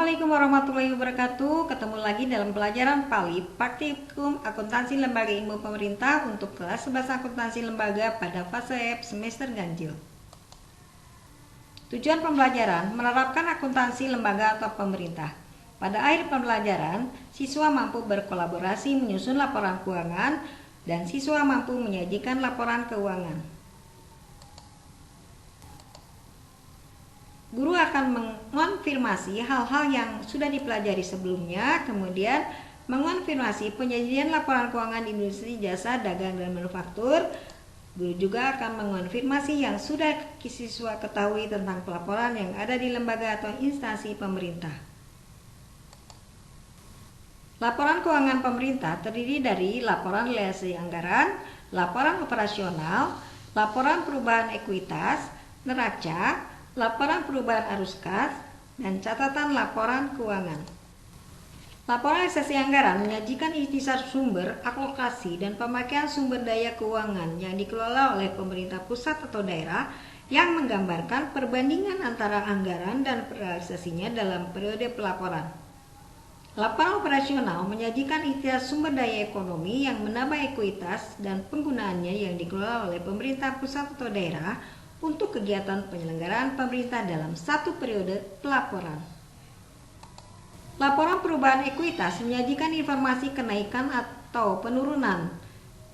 Assalamualaikum warahmatullahi wabarakatuh. Ketemu lagi dalam pelajaran PALI Praktikum Akuntansi Lembaga Ilmu Pemerintah untuk kelas 11 Akuntansi Lembaga pada fase semester ganjil. Tujuan pembelajaran menerapkan akuntansi lembaga atau pemerintah. Pada akhir pembelajaran, siswa mampu berkolaborasi menyusun laporan keuangan dan siswa mampu menyajikan laporan keuangan. Guru akan mengonfirmasi hal-hal yang sudah dipelajari sebelumnya, kemudian mengonfirmasi penyajian laporan keuangan industri, jasa, dagang, dan manufaktur. Guru juga akan mengonfirmasi yang sudah siswa ketahui tentang pelaporan yang ada di lembaga atau instansi pemerintah. Laporan keuangan pemerintah terdiri dari laporan realisasi anggaran, laporan operasional, laporan perubahan ekuitas, neraca, laporan perubahan arus kas, dan catatan laporan keuangan. Laporan realisasi anggaran menyajikan ikhtisar sumber, alokasi, dan pemakaian sumber daya keuangan yang dikelola oleh pemerintah pusat atau daerah yang menggambarkan perbandingan antara anggaran dan realisasinya dalam periode pelaporan. Laporan operasional menyajikan ikhtisar sumber daya ekonomi yang menambah ekuitas dan penggunaannya yang dikelola oleh pemerintah pusat atau daerah untuk kegiatan penyelenggaraan pemerintah dalam satu periode pelaporan. Laporan perubahan ekuitas menyajikan informasi kenaikan atau penurunan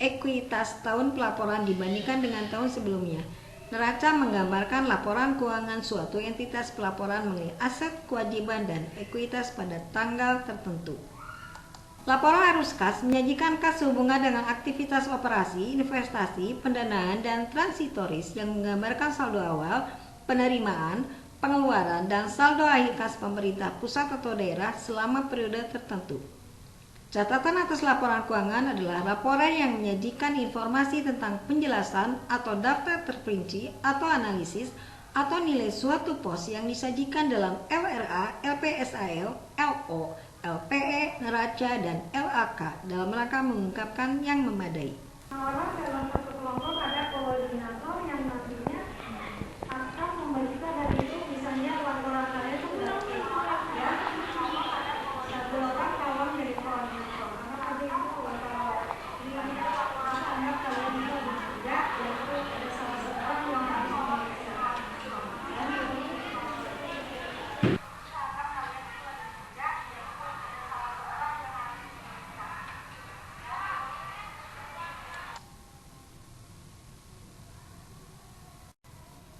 ekuitas tahun pelaporan dibandingkan dengan tahun sebelumnya. Neraca menggambarkan laporan keuangan suatu entitas pelaporan mengenai aset, kewajiban, dan ekuitas pada tanggal tertentu. Laporan arus kas menyajikan kas sehubungan dengan aktivitas operasi, investasi, pendanaan, dan transitoris yang menggambarkan saldo awal, penerimaan, pengeluaran, dan saldo akhir kas pemerintah pusat atau daerah selama periode tertentu. Catatan atas laporan keuangan adalah laporan yang menyajikan informasi tentang penjelasan atau daftar terperinci atau analisis atau nilai suatu pos yang disajikan dalam LRA, LPSAL, LO, LPE, neraca, dan LAK dalam rangka mengungkapkan yang memadai. Orang dalam satu kelompok ada koordinator yang nantinya akan membagikan dari itu, misalnya laporan saya itu ya, satu orang kawan dari koordinator, karena ada itu kita anggap kalian itu berbeda, yaitu ada salah satu orang yang harus menyelesaikan.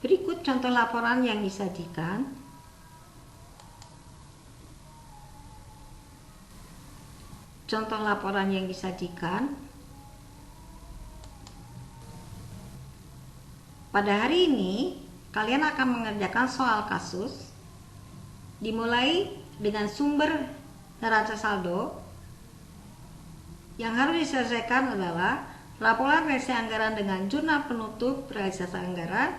Berikut contoh laporan yang disajikan. Contoh laporan yang disajikan. Pada hari ini, kalian akan mengerjakan soal kasus. Dimulai dengan sumber neraca saldo. Yang harus diselesaikan adalah laporan realisasi anggaran dengan jurnal penutup realisasi anggaran,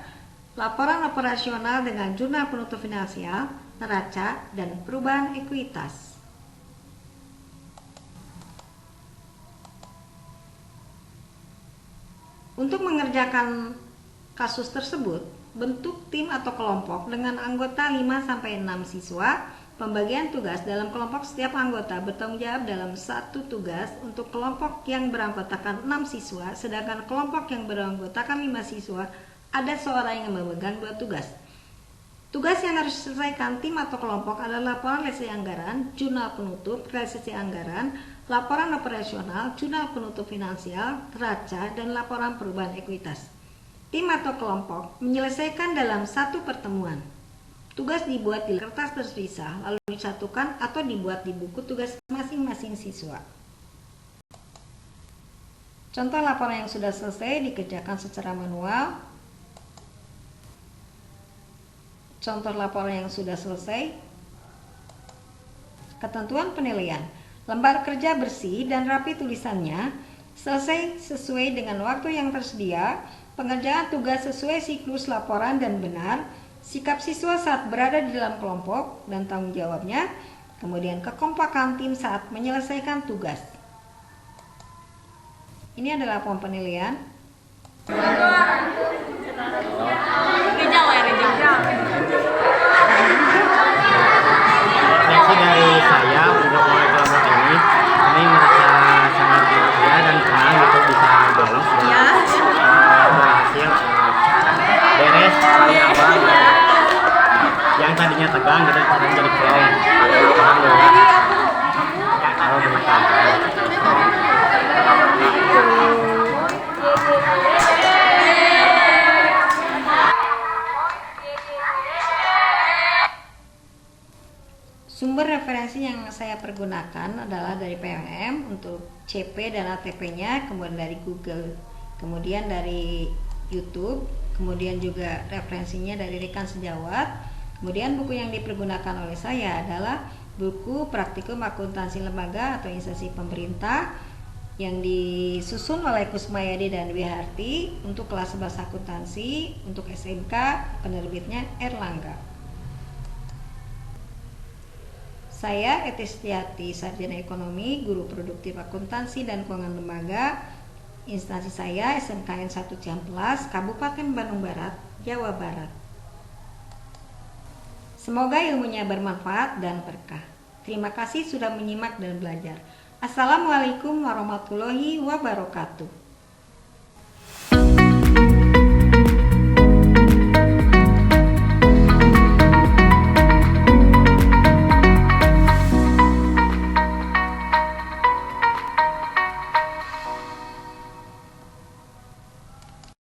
laporan operasional dengan jurnal penutup finansial, neraca, dan perubahan ekuitas. Untuk mengerjakan kasus tersebut, bentuk tim atau kelompok dengan anggota 5-6 siswa. Pembagian tugas dalam kelompok, setiap anggota bertanggung jawab dalam satu tugas. Untuk kelompok yang beranggotakan 6 siswa, sedangkan kelompok yang beranggotakan 5 siswa, ada seorang yang memegang 2 tugas. Tugas yang harus diselesaikan tim atau kelompok adalah laporan realisasi anggaran, jurnal penutup realisasi anggaran, laporan operasional, jurnal penutup finansial, neraca, dan laporan perubahan ekuitas. Tim atau kelompok menyelesaikan dalam satu pertemuan. Tugas dibuat di kertas terpisah, lalu disatukan atau dibuat di buku tugas masing-masing siswa. Contoh laporan yang sudah selesai dikerjakan secara manual. Contoh laporan yang sudah selesai. Ketentuan penilaian. Lembar kerja bersih dan rapi tulisannya, selesai sesuai dengan waktu yang tersedia, pengerjaan tugas sesuai siklus laporan dan benar, sikap siswa saat berada di dalam kelompok dan tanggung jawabnya, kemudian kekompakan tim saat menyelesaikan tugas. Ini adalah form penilaian. Sumber referensi yang saya pergunakan adalah dari PMM untuk CP dan ATP-nya, kemudian dari Google, kemudian dari YouTube, kemudian juga referensinya dari rekan sejawat. Kemudian buku yang dipergunakan oleh saya adalah buku Praktikum Akuntansi Lembaga atau Instansi Pemerintah yang disusun oleh Kusmayadi dan Wiharti untuk kelas 11 akuntansi untuk SMK, penerbitnya Erlangga. Saya Eti Setiati, Sarjana Ekonomi, Guru Produktif Akuntansi dan Keuangan Lembaga. Instansi saya SMKN 1 Ciamplas, Kabupaten Bandung Barat, Jawa Barat. Semoga ilmunya bermanfaat dan berkah. Terima kasih sudah menyimak dan belajar. Assalamualaikum warahmatullahi wabarakatuh.